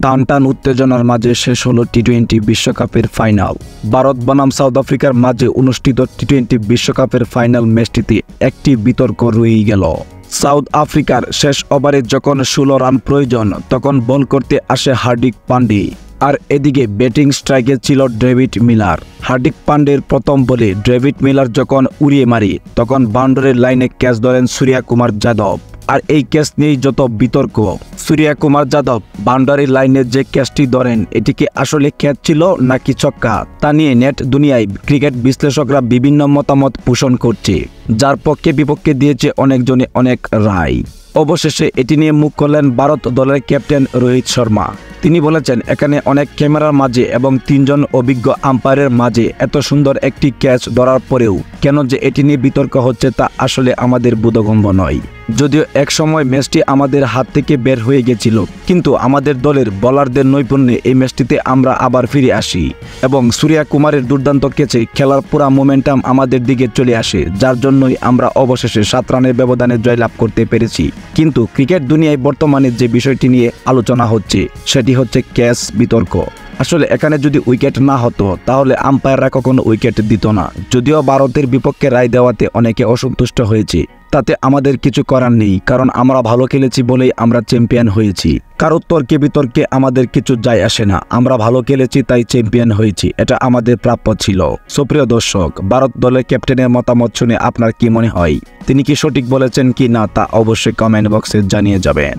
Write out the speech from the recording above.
টান টান উত্তেজনার মাঝে শেষ হলো টি-20 বিশ্বকাপের ফাইনাল। ভারত বনাম সাউথ আফ্রিকার মাঝে অনুষ্ঠিত টি-20 বিশ্বকাপের ফাইনাল ম্যাচটিতে একটি বিতর্ক রয়েই গেল। সাউথ আফ্রিকার শেষ ওভারে যখন 16 রান প্রয়োজন তখন বল করতে আসে হার্দিক পান্ডে, আর এদিকে ব্যাটিং স্ট্রাইকে ছিল ডেভিড মিলার। হার্দিক পান্ডের প্রথম বলে ডেভিড মিলার যখন উড়িয়ে মারি তখন বাউন্ডারির লাইনে ক্যাচ ধরেন সূর্য কুমার যাদব। আর এই ক্যাচ নিয়েই যত বিতর্ক। সূর্য কুমার যাদব বাউন্ডারি লাইনে যে ক্যাচটি ধরেন এটি কি আসলে ক্যাচ ছিল নাকি ছক্কা, তা নিয়ে নেট দুনিয়ায় ক্রিকেট বিশ্লেষকরা বিভিন্ন মতামত পোষণ করছে, যার পক্ষে বিপক্ষে দিয়েছে অনেকজনে অনেক রায়। অবশেষে এটি নিয়ে মুখ খুললেন ভারত দলের ক্যাপ্টেন রোহিত শর্মা। তিনি বলেছেন, এখানে অনেক ক্যামেরার মাঝে এবং 3 জন অভিজ্ঞ আম্পায়ারের মাঝে এত সুন্দর একটি ক্যাচ ধরার পরেও কেন যে এটি নিয়ে বিতর্ক হচ্ছে তা আসলে আমাদের বোধগম্য নয়। যদিও একসময় ম্যাচটি আমাদের হাত থেকে বের হয়ে গেছিল, কিন্তু আমাদের দলের বোলারদের নৈপুণ্যে এই ম্যাচটিতে আমরা আবার ফিরে আসি এবং সূর্য কুমারের দুর্দান্ত ক্যাচে খেলার পুরা মোমেন্টাম আমাদের দিকে চলে আসে, যার জন্যই আমরা অবশেষে 7 রানের ব্যবধানে জয়লাভ করতে পেরেছি। কিন্তু ক্রিকেট দুনিয়ায় বর্তমানে যে বিষয়টি নিয়ে আলোচনা হচ্ছে সেটি হচ্ছে ক্যাচ বিতর্ক। আসলে এখানে যদি উইকেট না হতো তাহলে আম্পায়াররা কখনো উইকেট দিত না। যদিও ভারতের বিপক্ষে রায় দেওয়াতে অনেকে অসন্তুষ্ট হয়েছে, তাতে আমাদের কিছু করার নেই, কারণ আমরা ভালো খেলেছি বলেই আমরা চ্যাম্পিয়ন হয়েছি। কারো তর্কে বিতর্কে আমাদের কিছু যায় আসে না, আমরা ভালো খেলেছি তাই চ্যাম্পিয়ন হয়েছি, এটা আমাদের প্রাপ্য ছিল। সুপ্রিয় দর্শক, ভারত দলের ক্যাপ্টেনের মতামত শুনে আপনার কি মনে হয়? তিনি কি সঠিক বলেছেন কি না তা অবশ্যই কমেন্ট বক্সে জানিয়ে যাবেন।